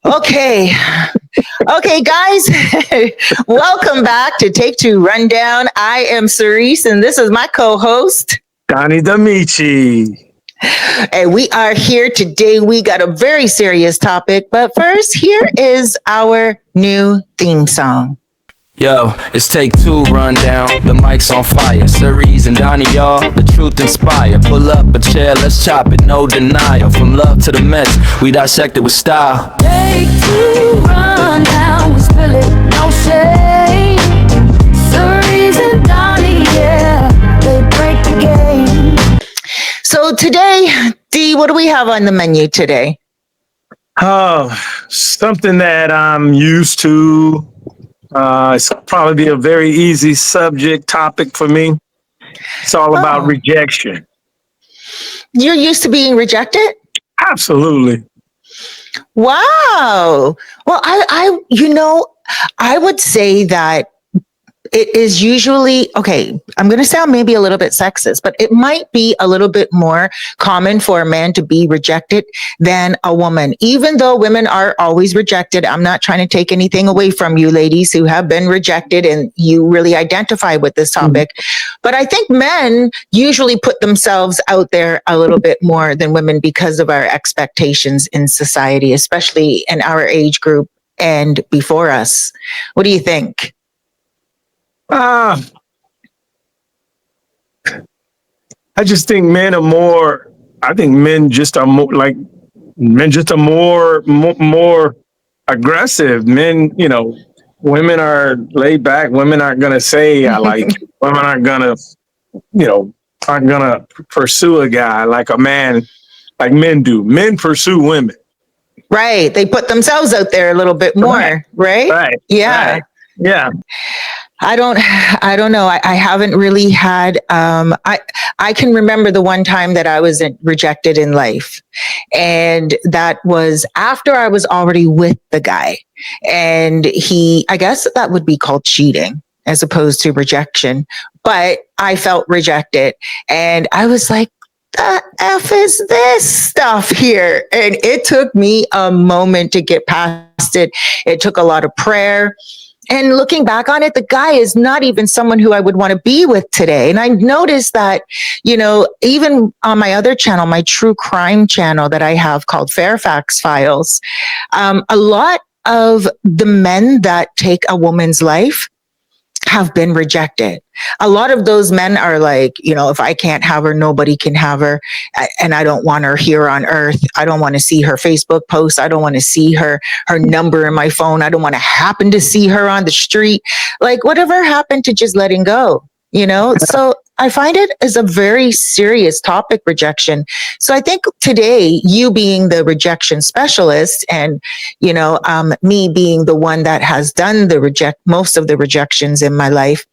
Okay. Okay, guys. Welcome back to Take Two Rundown. I am Cerise, and this is my co-host. Donnie D'Amici. And we are here today. We got a very serious topic, but first, here is our new theme song. Yo, it's take two rundown. The mic's on fire. Cerise and Donnie, y'all. The truth inspire. Pull up a chair, let's chop it. No denial. From love to the mess, we dissect it with style. Take two rundown. We spill it, no shame. Cerise and Donnie, yeah, they break the game. So today, Dee, what do we have on the menu today? Oh, something that I'm used to. It's probably a very easy subject topic for me. It's all about rejection. You're used to being rejected? Absolutely. Wow. Well, I would say that it is usually, okay, I'm going to sound maybe a little bit sexist, but it might be a little bit more common for a man to be rejected than a woman. Even though women are always rejected, I'm not trying to take anything away from you ladies who have been rejected and you really identify with this topic. But I think men usually put themselves out there a little bit more than women because of our expectations in society, especially in our age group and before us. What do you think? I just think men are more. I think men just are more like men just are more aggressive. Men, women are laid back. Women aren't gonna say I like you. Women aren't gonna pursue a guy like a man, like men do. Men pursue women. Right. They put themselves out there a little bit more, right? Right. Yeah. Right. Yeah. I don't know. I haven't really had, I can remember the one time that I was rejected in life. And that was after I was already with the guy. And I guess that would be called cheating as opposed to rejection. But I felt rejected. And I was like, the F is this stuff here? And it took me a moment to get past it. It took a lot of prayer. And looking back on it, the guy is not even someone who I would want to be with today. And I noticed that, even on my other channel, my true crime channel that I have called Fairfax Files, a lot of the men that take a woman's life have been rejected. A lot of those men are like, if I can't have her, nobody can have her. And I don't want her here on earth. I don't want to see her Facebook post. I don't want to see her number in my phone. I don't want to happen to see her on the street. Like whatever happened to just letting go, So I find it as a very serious topic, rejection. So I think today, you being the rejection specialist and, me being the one that has done most of the rejections in my life,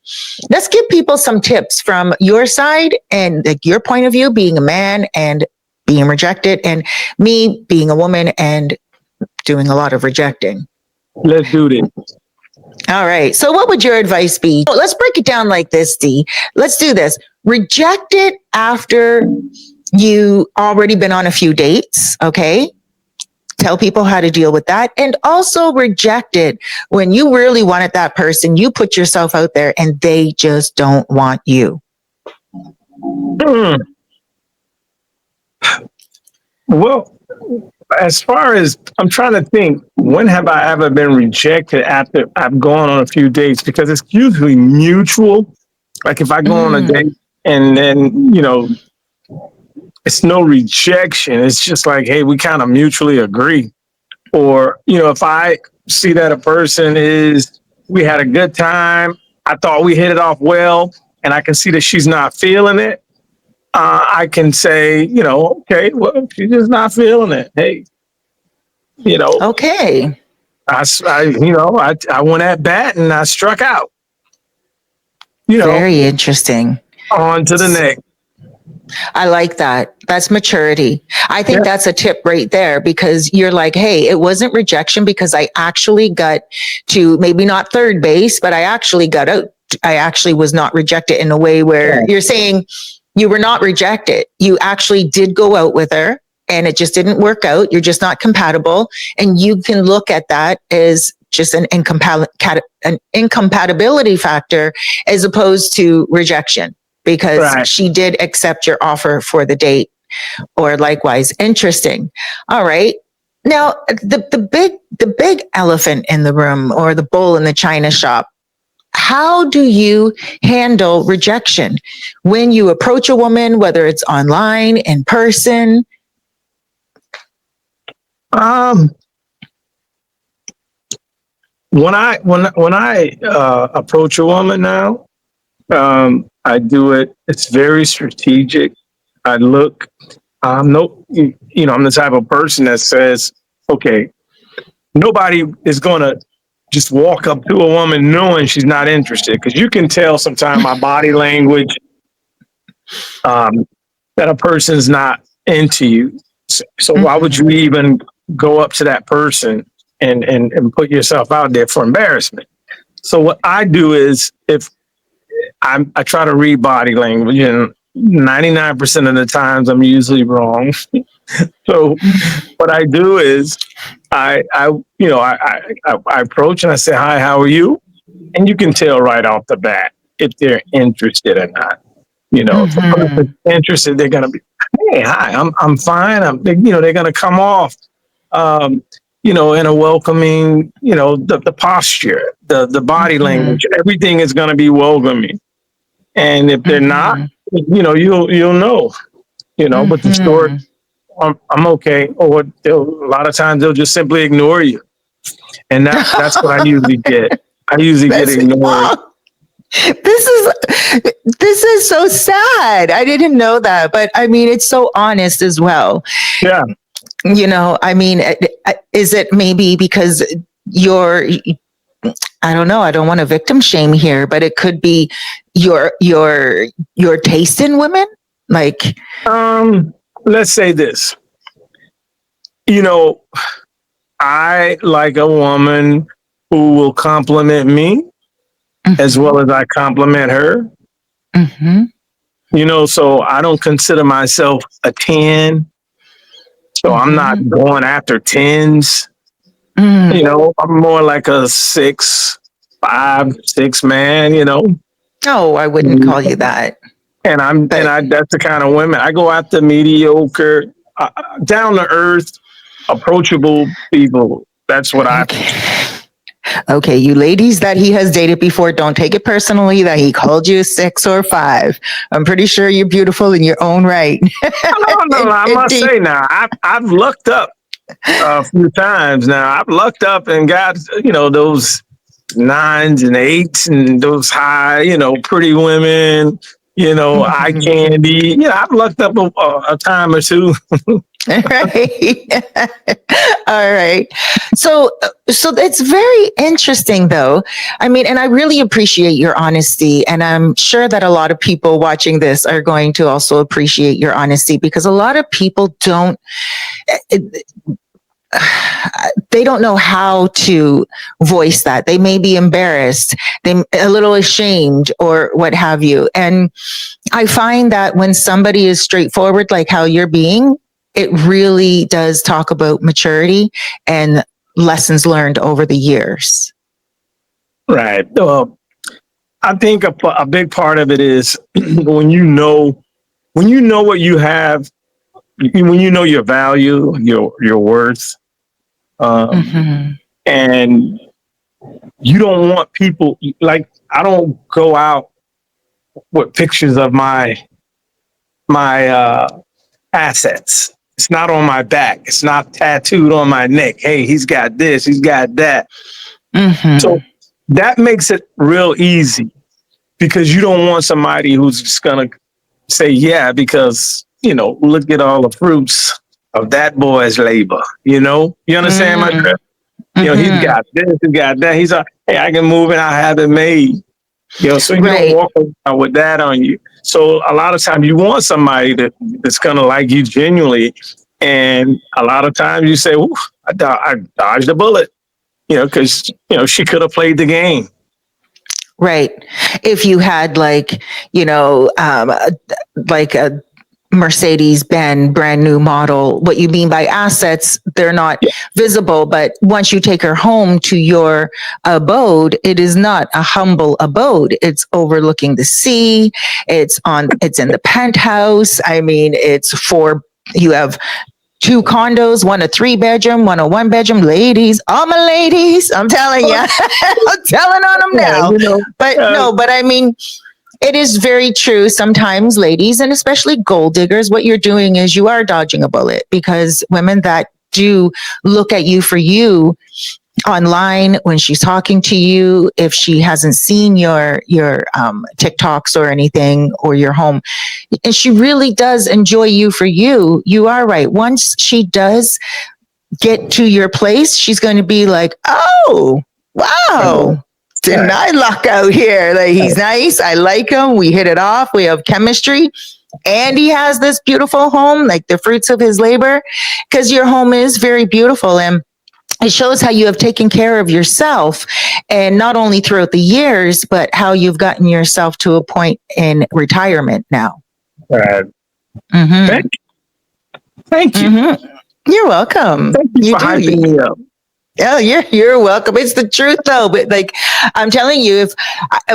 let's give people some tips from your side and like your point of view, being a man and being rejected, and me being a woman and doing a lot of rejecting. Let's do this. All right. So what would your advice be? Let's break it down like this, Dee. Let's do this. Rejected after you already been on a few dates. Okay. Tell people how to deal with that. And also rejected when you really wanted that person, you put yourself out there and they just don't want you. Well, as far as I'm trying to think, when have I ever been rejected after I've gone on a few dates? Because it's usually mutual. Like if I go on a date and then, it's no rejection. It's just like, hey, we kind of mutually agree. Or, if I see that a person we had a good time, I thought we hit it off well, and I can see that she's not feeling it. I can say, okay, well, she's just not feeling it. Hey, Okay. I went at bat and I struck out. Very interesting. On to the next. I like that. That's maturity. I think that's a tip right there because you're like, hey, it wasn't rejection because I actually got to maybe not third base, but I actually got out. I actually was not rejected in a way where you're saying you were not rejected. You actually did go out with her. and it just didn't work out. You're just not compatible. And you can look at that as just an incompatibility factor as opposed to rejection, because Right. she did accept your offer for the date, or likewise. Interesting. All right. Now, the big elephant in the room, or the bull in the china shop. How do you handle rejection when you approach a woman, whether it's online, in person? When I approach a woman now, I do it. It's very strategic. I look. No, I'm the type of person that says, okay, nobody is gonna just walk up to a woman knowing she's not interested, because you can tell sometimes my body language, that a person's not into you. So why would you even go up to that person and put yourself out there for embarrassment? So what I do is, if I try to read body language, and 99% of the times I'm usually wrong. So what I do is I approach and I say, hi, how are you? And you can tell right off the bat if they're interested or not. If a person's interested, they're gonna be, hey, hi, I'm fine. They're gonna come off, in a welcoming, the posture, the body language, everything is gonna be welcoming. And if they're not, you'll know, but the short, I'm okay. Or a lot of times they'll just simply ignore you. And that's what I usually get. I usually get ignored. This is so sad. I didn't know that, but I mean, it's so honest as well. Yeah. I mean, is it maybe because I don't know, I don't want to victim shame here, but it could be your taste in women? Like, let's say this. I like a woman who will compliment me as well as I compliment her. So I don't consider myself a 10. So I'm not going after 10s. I'm more like a 6, 5, 6 man, Oh, I wouldn't call you that. And that's the kind of women I go after: mediocre, down to earth, approachable people. That's what Okay, you ladies that he has dated before, don't take it personally that he called you a 6 or 5. I'm pretty sure you're beautiful in your own right. No, I must say now, I've looked up a few times now. I've looked up and got, those 9s and 8s and those high, pretty women, eye candy. I've looked up a time or two. Right. All right. So it's very interesting though. I mean, and I really appreciate your honesty, and I'm sure that a lot of people watching this are going to also appreciate your honesty, because a lot of people they don't know how to voice that. They may be embarrassed, they a little ashamed, or what have you. And I find that when somebody is straightforward, like how you're being, it really does talk about maturity and lessons learned over the years. Right. I think a big part of it is when you know what you have, when you know your value, your worth, and you don't want people, like, I don't go out with pictures of my assets. It's not on my back. It's not tattooed on my neck. Hey, he's got this, he's got that. So that makes it real easy, because you don't want somebody who's just going to say, yeah, because, look at all the fruits of that boy's labor. You understand my drift? He's got this, he's got that. He's hey, I can move it, I have it made. So you don't walk around with that on you. So a lot of times you want somebody that's going to like you genuinely. And a lot of times you say, ooh, I dodged a bullet, because, she could have played the game. Right. If you had like a Mercedes-Benz brand new model. What you mean by assets, they're not visible, but once you take her home to your abode, it is not a humble abode. It's overlooking the sea. It's in the penthouse. I mean, you have 2 condos, one a 3-bedroom, one a 1-bedroom. Ladies, all my ladies, I'm telling you, I'm telling on them now. But I mean, it is very true. Sometimes, ladies, and especially gold diggers, what you're doing is you are dodging a bullet, because women that do look at you for you online when she's talking to you, if she hasn't seen your TikToks or anything, or your home, and she really does enjoy you for you, you are right. Once she does get to your place, she's going to be like, oh, wow. Didn't I luck out here? Like, he's nice. I like him. We hit it off. We have chemistry. And he has this beautiful home, like the fruits of his labor, because your home is very beautiful. And it shows how you have taken care of yourself, and not only throughout the years, but how you've gotten yourself to a point in retirement now. Thank you. Mm-hmm. You're welcome. Thank you for hyping me up. Oh, you're welcome. It's the truth, though. But like, I'm telling you,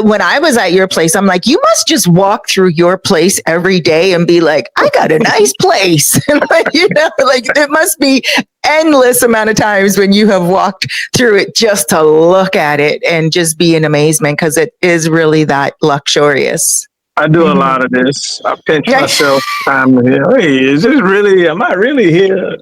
when I was at your place, I'm like, you must just walk through your place every day and be like, I got a nice place. Like, it must be endless amount of times when you have walked through it just to look at it and just be in amazement, because it is really that luxurious. I do a lot of this. I pinch myself time here. Hey, am I really here?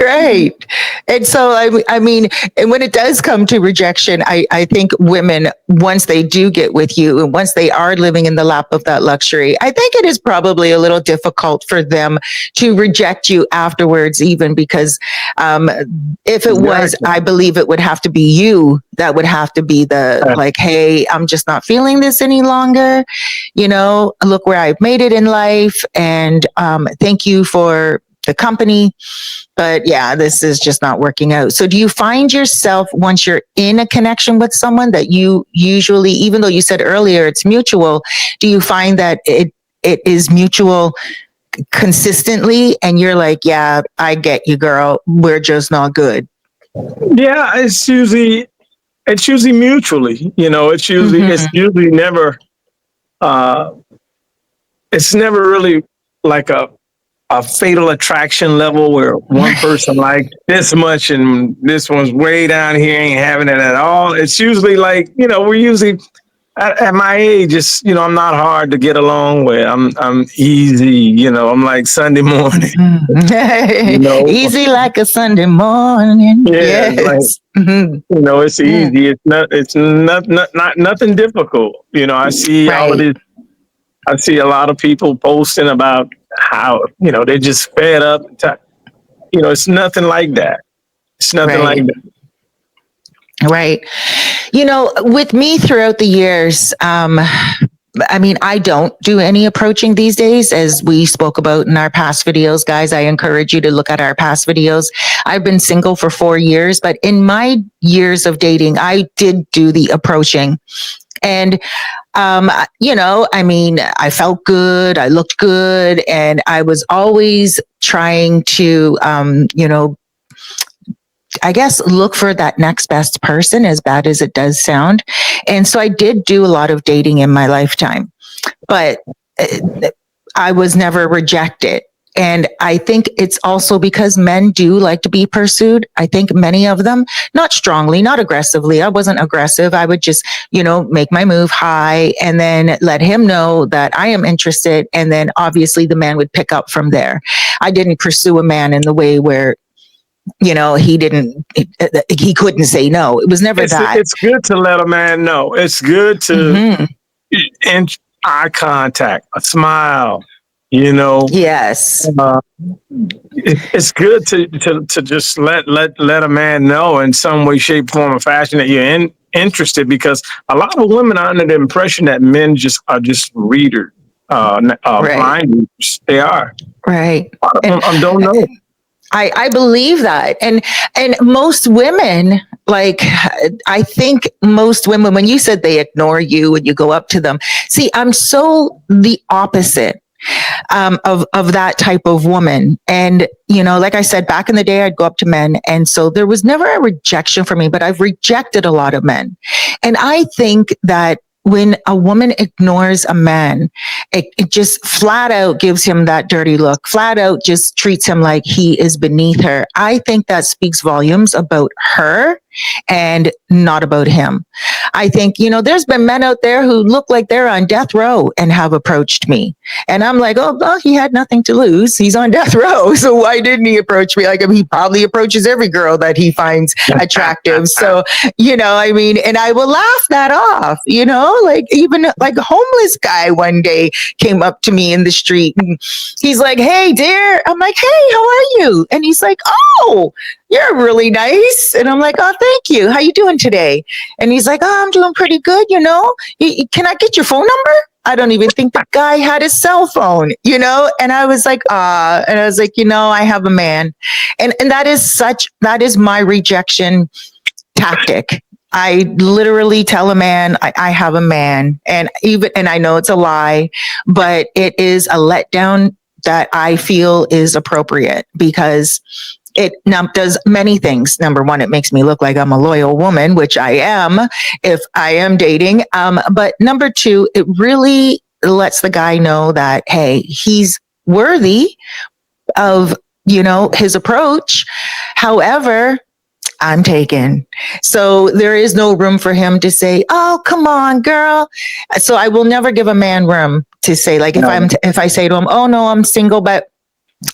Right. And so, I mean, and when it does come to rejection, I think women, once they do get with you and once they are living in the lap of that luxury, I think it is probably a little difficult for them to reject you afterwards, even because if it was, I believe it would have to be you that would have to be the like, hey, I'm just not feeling this any longer. Look where I've made it in life. And thank you for the company. But yeah, this is just not working out. So do you find yourself, once you're in a connection with someone, that you usually, even though you said earlier it's mutual, do you find that it is mutual consistently, and you're like, yeah, I get you, girl, we're just not good? Yeah, it's usually mutually, it's usually never, it's never really like a fatal attraction level where one person liked this much and this one's way down here, ain't having it at all. It's usually like, we're usually at my age, it's, I'm not hard to get along with. I'm easy, I'm like Sunday morning. Easy like a Sunday morning. Yeah, yes. It's easy. It's not nothing difficult. I see all of this. I see a lot of people posting about how, they're just fed up. It's nothing like that. It's nothing like that. Right. With me throughout the years, I mean, I don't do any approaching these days, as we spoke about in our past videos. Guys, I encourage you to look at our past videos. I've been single for 4 years, but in my years of dating, I did do the approaching. And, I mean, I felt good, I looked good, and I was always trying to, I guess, look for that next best person, as bad as it does sound. And so I did do a lot of dating in my lifetime, but I was never rejected. And I think it's also because men do like to be pursued. I think many of them, not strongly, not aggressively. I wasn't aggressive. I would just, make my move high and then let him know that I am interested. And then obviously the man would pick up from there. I didn't pursue a man in the way where, he couldn't say no. It was never that. It's good to let a man know. It's good to eye contact, a smile. Yes. It's good to just let a man know in some way, shape, form, or fashion that you're interested, because a lot of women are under the impression that men are just readers, blind readers. They are. Right. I don't know. I believe that. And most women, like, I think most women, when you said they ignore you when you go up to them, see, I'm so the opposite. of that type of woman. And, you know, like I said, back in the day, I'd go up to men. And so there was never a rejection for me, but I've rejected a lot of men. And I think that when a woman ignores a man, it just flat out gives him that dirty look, flat out just treats him like he is beneath her. I think that speaks volumes about her and not about him. I think, you know, there's been men out there who look like they're on death row and have approached me. And I'm like, oh, well, he had nothing to lose. He's on death row. So why didn't he approach me? Like, I mean, he probably approaches every girl that he finds attractive. So, you know, I mean, and I will laugh that off, you know, like even like a homeless guy one day came up to me in the street and he's like, hey, dear. I'm like, hey, how are you? And he's like, oh, you're really nice. And I'm like, oh, thank you. How you doing today? And he's like, oh, I'm doing pretty good. You know, can I get your phone number? I don't even think the guy had a cell phone, you know? And I was like, and I was like, you know, I have a man. And that is my rejection tactic. I literally tell a man, I have a man. And I know it's a lie, but it is a letdown that I feel is appropriate because it now does many things. Number one, it makes me look like I'm a loyal woman, which I am if I am dating. But number two, it really lets the guy know that, hey, he's worthy of, you know, his approach. However, I'm taken. So there is no room for him to say, oh, come on, girl. So I will never give a man room to say, like, if I say to him, oh, no, I'm single, but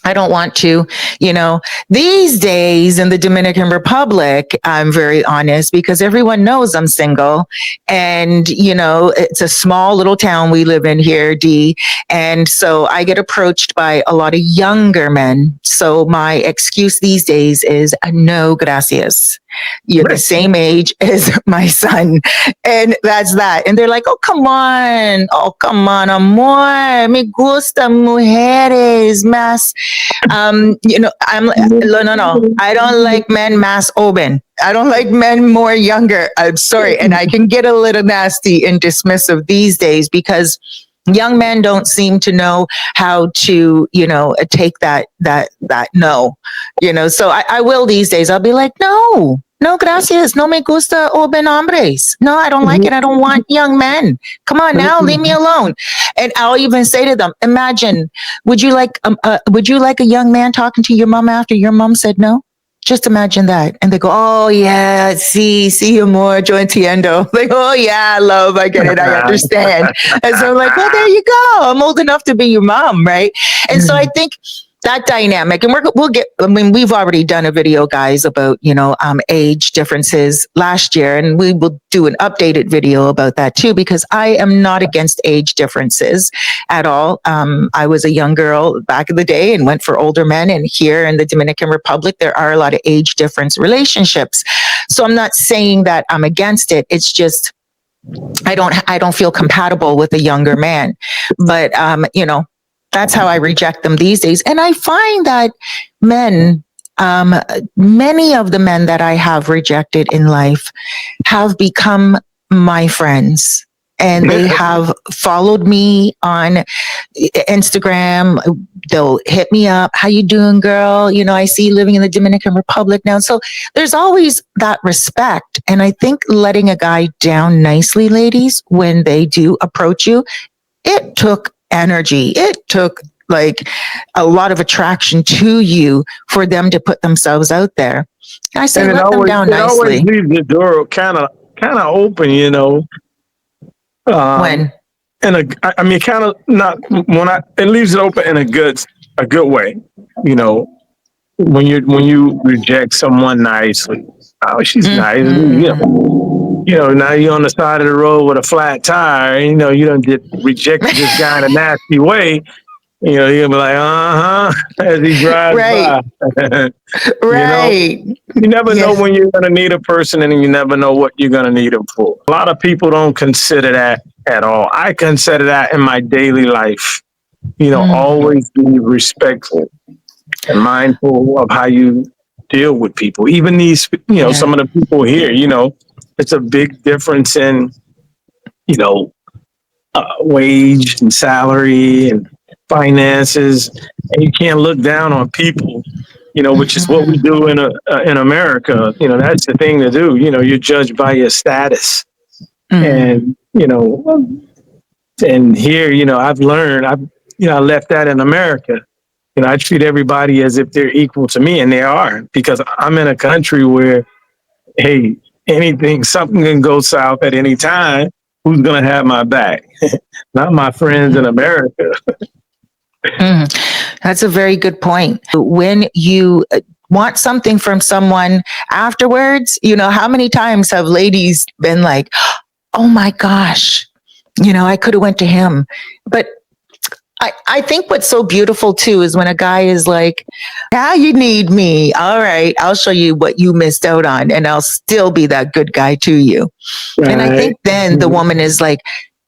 I don't want to, you know, these days in the Dominican Republic, I'm very honest because everyone knows I'm single and, you know, it's a small little town we live in here, D. And so I get approached by a lot of younger men. So my excuse these days is no, gracias. You're the same age as my son. And that's that. And they're like, oh, come on. Oh, come on, amor. Me gusta mujeres más. You know, no. I don't like men más open. I don't like men more younger. I'm sorry. And I can get a little nasty and dismissive these days because young men don't seem to know how to, you know, take that no, you know, so I will these days. I'll be like, no, gracias. No me gusta open hombres. No, I don't like it. I don't want young men. Come on now, leave me alone. And I'll even say to them, imagine, would you like a young man talking to your mom after your mom said no? Just imagine that. And they go, oh yeah, see you more, yo entiendo. Like, oh yeah, love, I get it, I understand. And so I'm like, well, there you go. I'm old enough to be your mom, right? And so I think that dynamic, and we'll get, I mean, we've already done a video, guys, about, you know, age differences last year, and we will do an updated video about that too, because I am not against age differences at all. I was a young girl back in the day and went for older men, and here in the Dominican Republic, there are a lot of age difference relationships. So I'm not saying that I'm against it. It's just, I don't feel compatible with a younger man, but, you know, that's how I reject them these days. And I find that men, many of the men that I have rejected in life have become my friends. And they have followed me on Instagram. They'll hit me up. How you doing, girl? You know, I see you living in the Dominican Republic now. So there's always that respect. And I think letting a guy down nicely, ladies, when they do approach you, it took energy. It took like a lot of attraction to you for them to put themselves out there. I say, let them down nicely. It always leaves the door kind of open, you know. When? I mean, kind of not when it leaves it open in a good way, you know. When you reject someone nicely, oh, she's nice, you know, now you're on the side of the road with a flat tire, you know, you don't get rejected this guy in a nasty way. You know, you'll be like, as he drives by. Right. You never know when you're going to need a person, and you never know what you're going to need them for. A lot of people don't consider that at all. I consider that in my daily life. You know, always be respectful and mindful of how you deal with people. Even these, you know, some of the people here, you know, it's a big difference in, you know, wage and salary and finances, and you can't look down on people. Which is what we do in America. That's the thing to do. You're judged by your status, Mm. and and here, I've learned. I left that in America. I treat everybody as if they're equal to me, and they are, because I'm in a country where, hey, something can go south at any time. Who's going to have my back? Not my friends in America. That's a very good point. When you want something from someone afterwards, how many times have ladies been like, oh my gosh, I could have went to him. But I think what's so beautiful too is when a guy is like, now you need me. All right, I'll show you what you missed out on, and I'll still be that good guy to you. Right. And I think then the woman is like,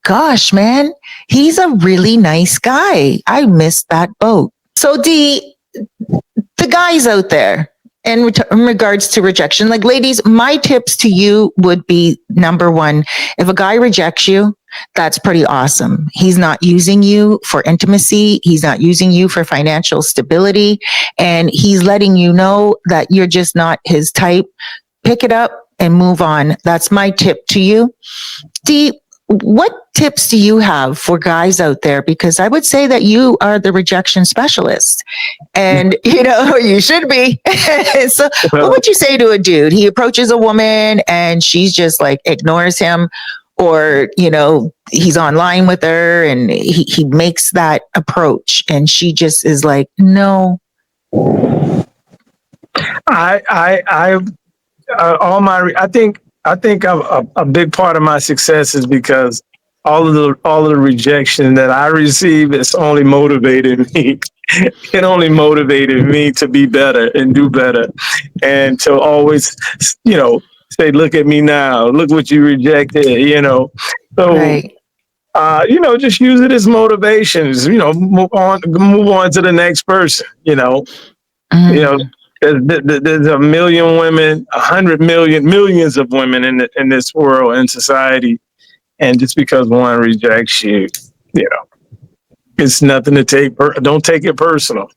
gosh, man, he's a really nice guy. I missed that boat. So D, the guys out there, in regards to rejection, like ladies, my tips to you would be, number one, if a guy rejects you, that's pretty awesome. He's not using you for intimacy. He's not using you for financial stability. And he's letting you know that you're just not his type. Pick it up and move on. That's my tip to you. D, what tips do you have for guys out there? Because I would say that you are the rejection specialist, and you should be. So what would you say to a dude? He approaches a woman and she's just like ignores him, or, he's online with her and he makes that approach and she just is like, no. I think a big part of my success is because all of the rejection that I receive is only motivated me. It only motivated me to be better and do better, and to always, say, "Look at me now. Look what you rejected." So. Right. Just use it as motivations. Move on to the next person. There's a million women, 100 million, millions of women in this world, in society, and just because one rejects you, it's nothing to take. Don't take it personal.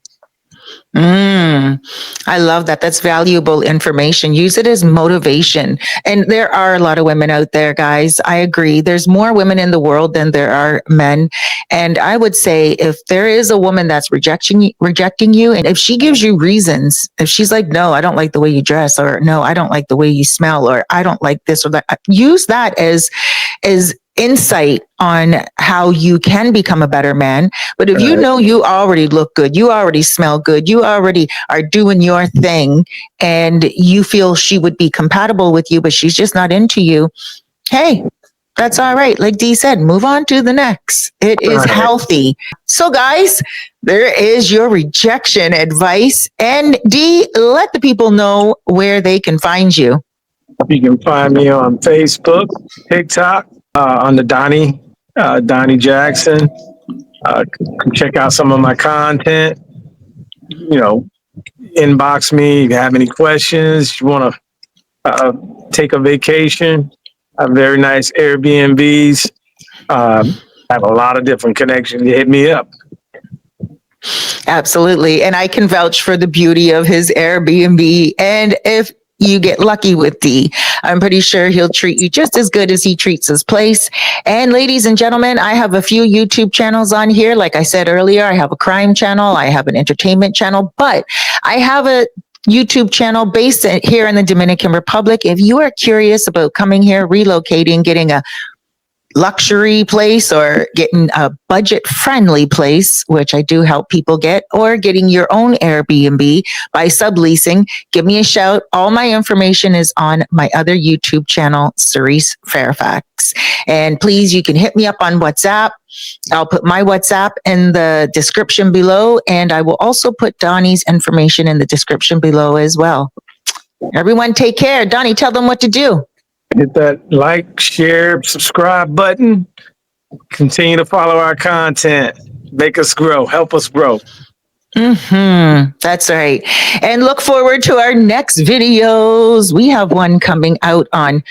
I love that. That's valuable information. Use it as motivation. And there are a lot of women out there, guys. I agree. There's more women in the world than there are men. And I would say if there is a woman that's rejecting you, and if she gives you reasons, if she's like, no, I don't like the way you dress, or no, I don't like the way you smell, or I don't like this or that, use that as insight on how you can become a better man. But if you know you already look good, you already smell good, you already are doing your thing, and you feel she would be compatible with you, but she's just not into you, hey, that's all right. Like Dee said, move on to the next. It is healthy. So guys, there is your rejection advice. And Dee, let the people know where they can find you. You can find me on Facebook, TikTok, under Donnie Jackson. Check out some of my content. Inbox me if you have any questions. You want to take a vacation. I have very nice Airbnbs. I have a lot of different connections. Hit me up. Absolutely. And I can vouch for the beauty of his Airbnb. And if you get lucky with D, I'm pretty sure he'll treat you just as good as he treats his place. And ladies and gentlemen, I have a few YouTube channels on here. Like I said earlier, I have a crime channel, I have an entertainment channel, but I have a YouTube channel based here in the Dominican Republic. If you are curious about coming here, relocating, getting a luxury place or getting a budget friendly place, which I do help people get, or getting your own Airbnb by subleasing, give me a shout. All my information is on my other YouTube channel, Cerise Fairfax. And please, you can hit me up on WhatsApp. I'll put my WhatsApp in the description below, and I will also put Donnie's information in the description below as well. Everyone take care. Donnie, tell them what to do. Hit that like, share, subscribe button. Continue to follow our content. Make us grow. Help us grow. That's right. And look forward to our next videos. We have one coming out on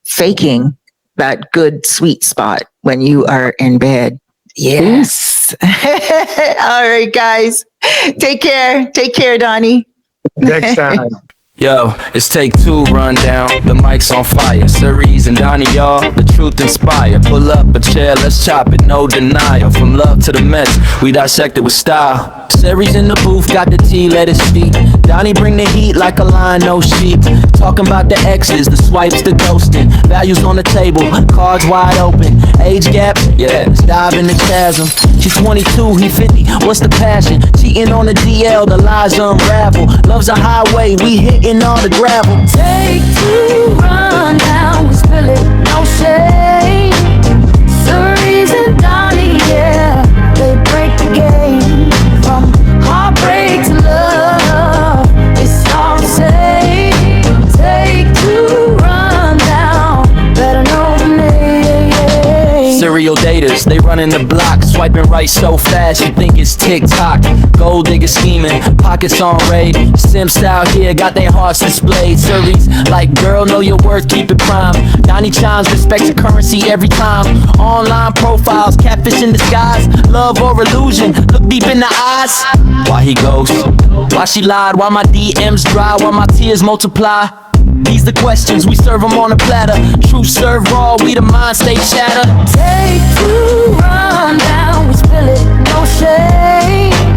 faking that good sweet spot when you are in bed. Yes. Yes. All right, guys. Take care. Take care, Donnie. Next time. Yo, it's take two, rundown. The mic's on fire. Cerise and Donnie, y'all. The truth inspire. Pull up a chair, let's chop it, no denial. From love to the mess, we dissect it with style. Cerise in the booth, got the tea, let it speak. Donnie bring the heat like a lion, no sheep. Talking about the X's, the swipes, the ghosting. Values on the table, cards wide open. Age gap, yeah, let's dive in the chasm. She's 22, he 50, what's the passion? Cheating on the DL, the lies unravel. Love's a highway, we hitting all the gravel. Take two, run down, we spill it, no shame. Cerise and Donnie, yeah, they break the game. From heartbreak to love, it's all the same. Take two, run down, better know the name. Serial daters, they running the block, swiping right so fast you think it's TikTok. Gold digger scheming, pockets on raid. Sim style here, got their hearts displayed. Cerise, like girl, know your worth, keep it prime. Donnie chimes, respect your currency every time. Online profiles, catfish in disguise. Love or illusion, look deep in the eyes. Why he ghost? Why she lied? Why my DMs dry? Why my tears multiply? These the questions, we serve them on a platter. Truth serve raw, we the mind stay chatter. Take two, run down, we spill it, no shame.